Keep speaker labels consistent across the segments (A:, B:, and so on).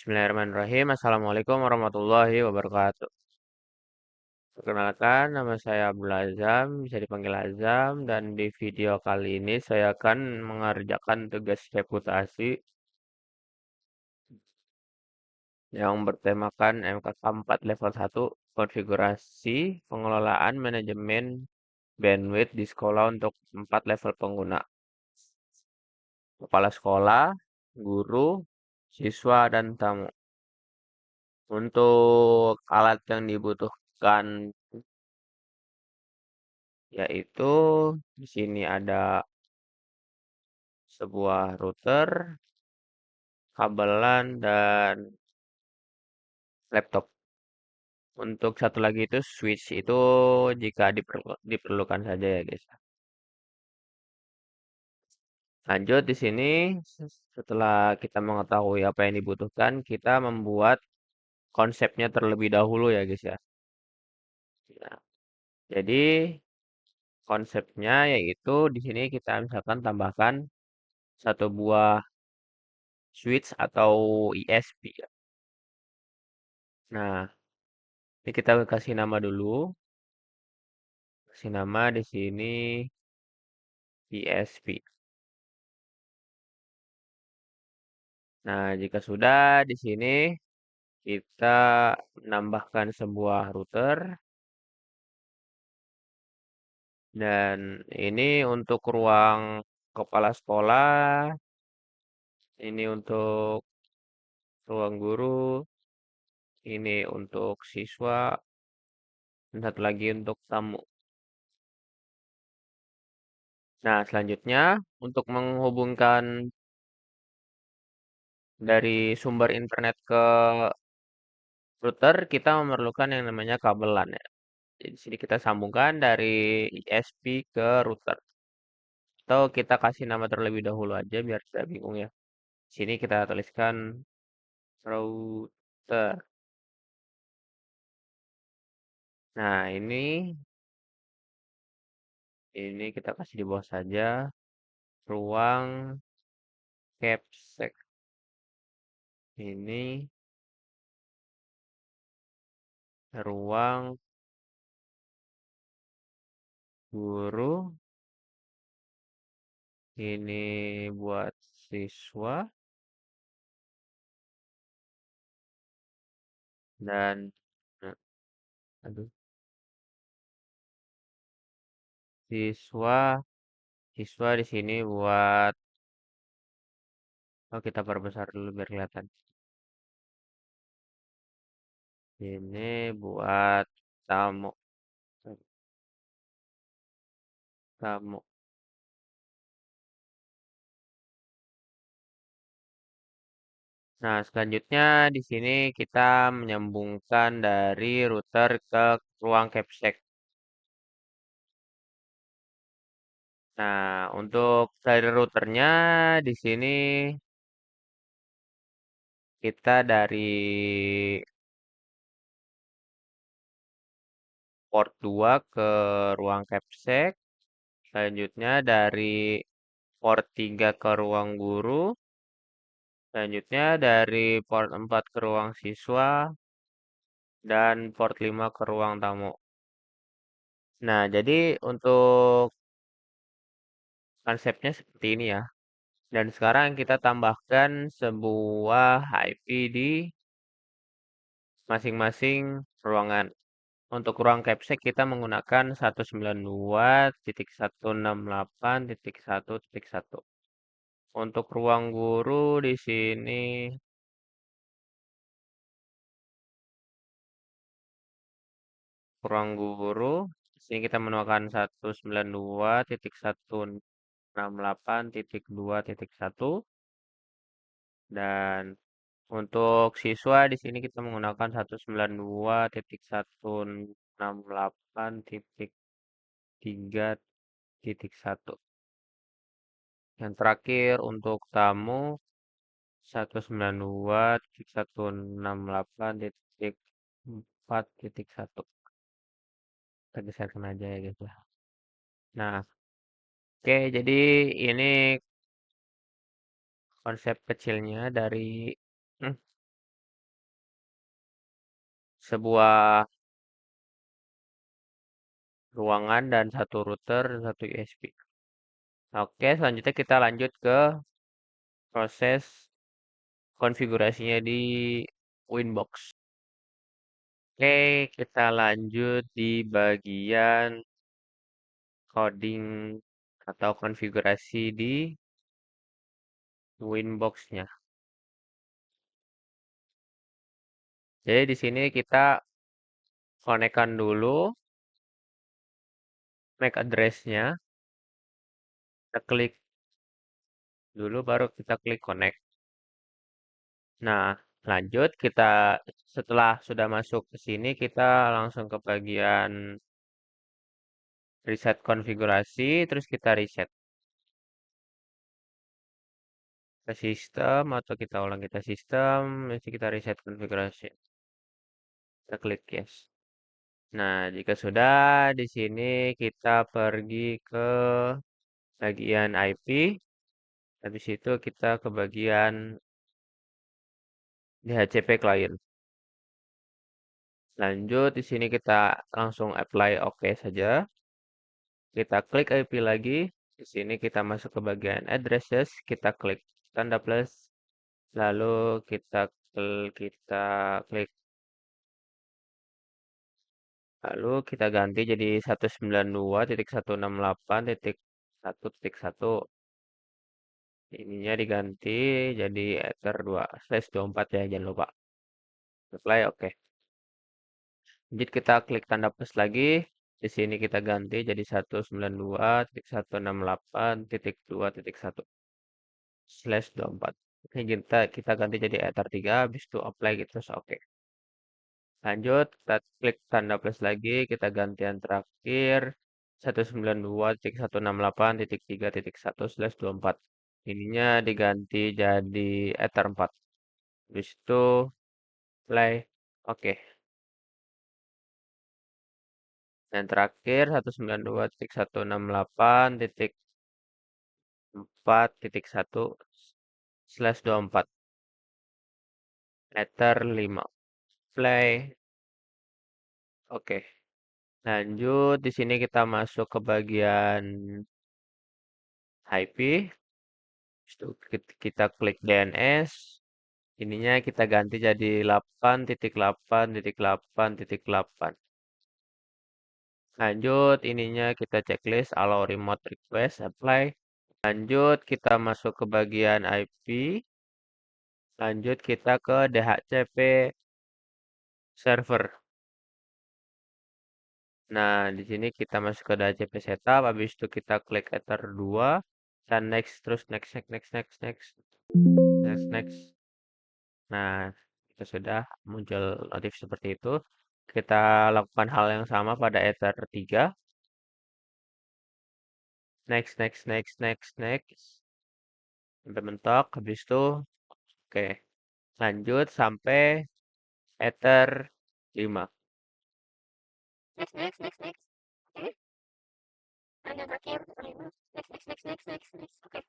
A: Bismillahirrahmanirrahim. Assalamualaikum warahmatullahi wabarakatuh. Perkenalkan, nama saya Abdul Azam, bisa dipanggil Azam, dan di video kali ini saya akan mengerjakan tugas reputasi yang bertemakan MKK 4 level 1, konfigurasi pengelolaan manajemen bandwidth di sekolah untuk 4 level pengguna. Kepala sekolah, guru, siswa, dan tamu. Untuk alat yang dibutuhkan yaitu di sini ada sebuah router, kabelan, dan laptop. Untuk satu lagi itu switch itu jika diperlukan saja ya guys. Lanjut di sini setelah kita mengetahui apa yang dibutuhkan, kita membuat konsepnya terlebih dahulu ya guys ya. Nah, jadi konsepnya yaitu di sini kita misalkan tambahkan satu buah switch atau ISP ya. Nah, ini kita kasih nama dulu. Kasih nama di sini ISP. Nah, jika sudah di sini kita menambahkan sebuah router dan ini untuk ruang kepala sekolah, ini untuk ruang guru, ini untuk siswa, dan satu lagi untuk tamu. Nah, selanjutnya untuk menghubungkan dari sumber internet ke router, kita memerlukan yang namanya kabelan ya. Jadi di sini kita sambungkan dari ISP ke router. Atau kita kasih nama terlebih dahulu aja biar tidak bingung ya. Sini kita tuliskan router. Nah, ini kita kasih di bawah saja ruang capsek. Ini ruang guru. Ini buat siswa dan eh, aduh, siswa siswa di sini buat kita perbesar dulu biar kelihatan. Ini buat tamu. Tamu. Nah, selanjutnya di sini kita menyambungkan dari router ke ruang capsek. Nah, untuk dari routernya di sini kita dari port 2 ke ruang capsek. Selanjutnya dari port 3 ke ruang guru. Selanjutnya dari port 4 ke ruang siswa. Dan port 5 ke ruang tamu. Nah, jadi untuk konsepnya seperti ini ya. Dan sekarang kita tambahkan sebuah IP di masing-masing ruangan. Untuk ruang capsek kita menggunakan 192.168.1.1. Untuk ruang guru di sini ruang guru di sini kita menggunakan 192.168.2.1 dan untuk siswa di sini kita menggunakan 192.168.3.1. Yang terakhir untuk tamu 192.168.4.1. Kita geserkan aja ya guys ya. Nah, oke jadi ini konsep kecilnya dari sebuah ruangan dan satu router dan satu USB. Oke, selanjutnya kita lanjut ke proses konfigurasinya di Winbox. Oke, kita lanjut di bagian coding atau konfigurasi di Winbox-nya. Jadi di sini kita konekkan dulu MAC address-nya. Kita klik dulu baru kita klik connect. Nah, lanjut kita setelah sudah masuk ke sini kita langsung ke bagian reset konfigurasi terus kita reset ke sistem atau kita ulang kita sistem, nanti kita reset konfigurasi. Kita klik yes. Nah, jika sudah di sini kita pergi ke bagian IP. Habis itu kita ke bagian DHCP client. Lanjut di sini kita langsung apply OK saja. Kita klik IP lagi. Di sini kita masuk ke bagian addresses, kita klik tanda plus, lalu kita klik lalu kita ganti jadi 192.168.1.1. Ininya diganti jadi ether2/24 ya, jangan lupa. Apply oke. Jadi kita klik tanda plus lagi. Di sini kita ganti jadi 192.168.2.1/24. Ini kita ganti jadi ether3 habis itu apply gitu terus oke. Lanjut, kita klik tanda plus lagi, kita ganti yang terakhir 192.168.3.1/24. Ininya diganti jadi ether4. Habis itu play. Oke. Dan terakhir 192.168.4.1/24. Ether 5. Play. Oke. Lanjut, di sini kita masuk ke bagian IP. Kita klik DNS. Ininya kita ganti jadi 8.8.8.8. Lanjut, ininya kita checklist allow remote request, apply. Lanjut, kita masuk ke bagian IP. Lanjut, kita ke DHCP server. Nah, di sini kita masuk ke DHCP setup, habis itu kita klik Ether 2, dan next, terus next, next, next, next, next, next, next. Nah, itu sudah muncul notif seperti itu. Kita lakukan hal yang sama pada Ether 3. Next, next, next, next, next. Sampai mentok, habis itu, oke. Lanjut sampai Ether 5.
B: Next, next, next, next. Okay. And then terakhir, next, next, next, next, next, next. Oke.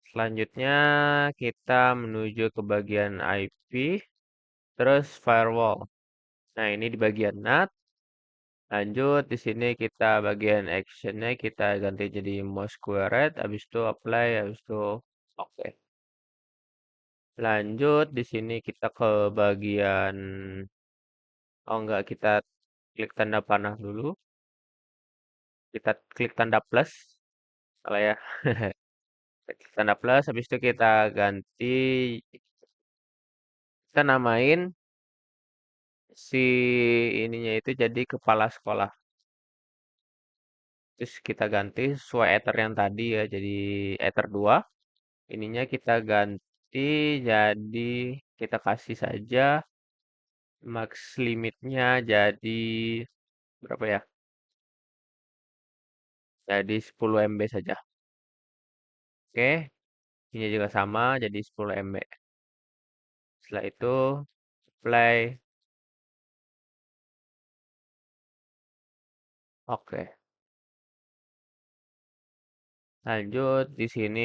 A: Selanjutnya kita menuju ke bagian IP, terus firewall. Nah, ini di bagian NAT. Lanjut di sini kita bagian actionnya kita ganti jadi mouse squared, habis itu apply, habis itu oke. Lanjut di sini kita ke bagian oh enggak, kita klik tanda panah dulu. Kita klik tanda plus. Salah ya. Klik tanda plus, habis itu kita ganti, kita namain si ininya itu jadi kepala sekolah. Terus kita ganti sesuai ether yang tadi ya, jadi ether 2. Ininya kita ganti jadi kita kasih saja max limitnya jadi berapa ya? Jadi 10 MB saja. Oke, ini juga sama jadi 10 MB. Setelah itu play. Oke. Lanjut di sini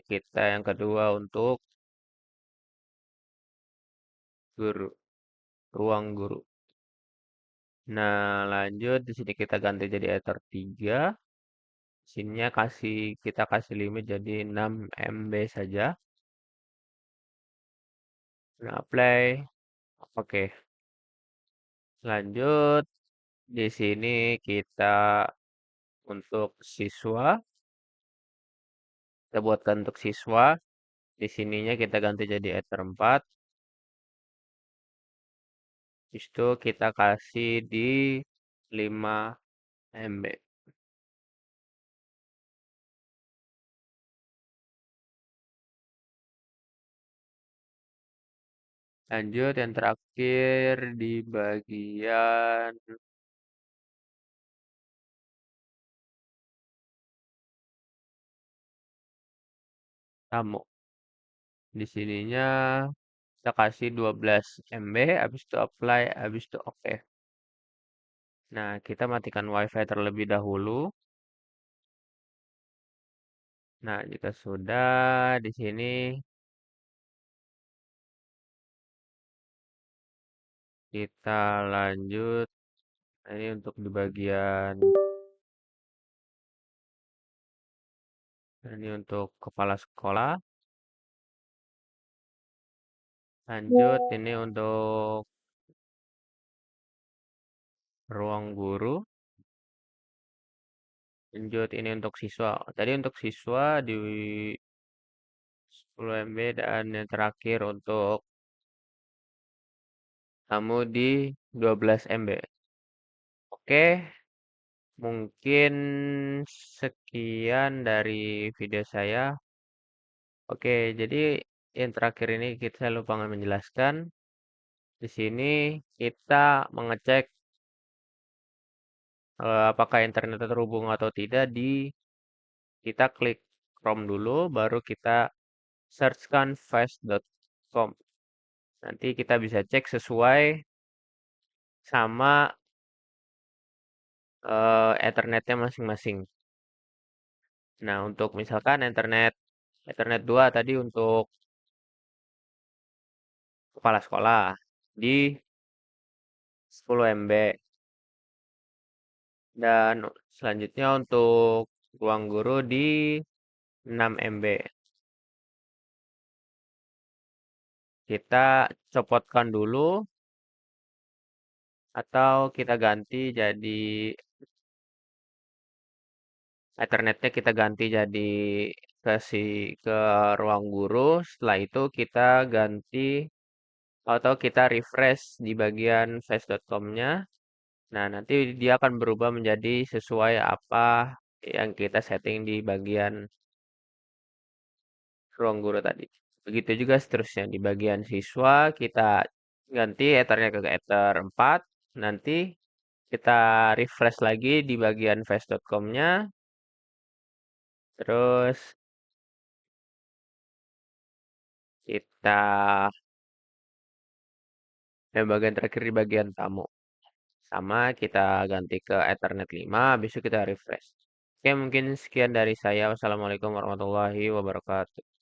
A: kita yang kedua untuk guru. ruang guru. Nah, lanjut di sini kita ganti jadi Ether 3. Sininya kita kasih limit jadi 6 MB saja. Nah, apply. Oke. Lanjut di sini kita untuk siswa, kita buatkan untuk siswa. Di sininya kita ganti jadi Ether 4. Habis itu kita kasih di 5 MB. Lanjut yang terakhir di bagian tamu. Di sininya kita kasih 12 MB, habis itu apply, habis itu oke. Nah, kita matikan WiFi terlebih dahulu. Nah, jika sudah di sini kita lanjut. Nah, ini untuk di bagian ini untuk kepala sekolah. Lanjut ini untuk ruang guru. Lanjut ini untuk siswa. Tadi untuk siswa di 10 MB dan yang terakhir untuk tamu di 12 MB. Oke, mungkin sekian dari video saya. Oke, jadi yang terakhir ini kita lupa menjelaskan. Di sini kita mengecek apakah internet terhubung atau tidak kita klik Chrome dulu, baru kita searchkan fast.com. Nanti kita bisa cek sesuai sama Ethernetnya masing-masing. Nah, untuk misalkan Ethernet 2 tadi untuk kepala sekolah di 10 MB. Dan selanjutnya untuk ruang guru di 6 MB. Kita copotkan dulu atau kita ganti jadi Ethernetnya kita ganti jadi ke ruang guru. Setelah itu kita ganti atau kita refresh di bagian flash.com-nya. Nah, nanti dia akan berubah menjadi sesuai apa yang kita setting di bagian ruang guru tadi. Begitu juga seterusnya. Di bagian siswa kita ganti Ethernya ke Ether 4. Nanti kita refresh lagi di bagian flash.com-nya. Terus kita dan bagian terakhir di bagian tamu. Sama kita ganti ke Ethernet 5, habis itu kita refresh. Oke, mungkin sekian dari saya. Wassalamualaikum warahmatullahi wabarakatuh.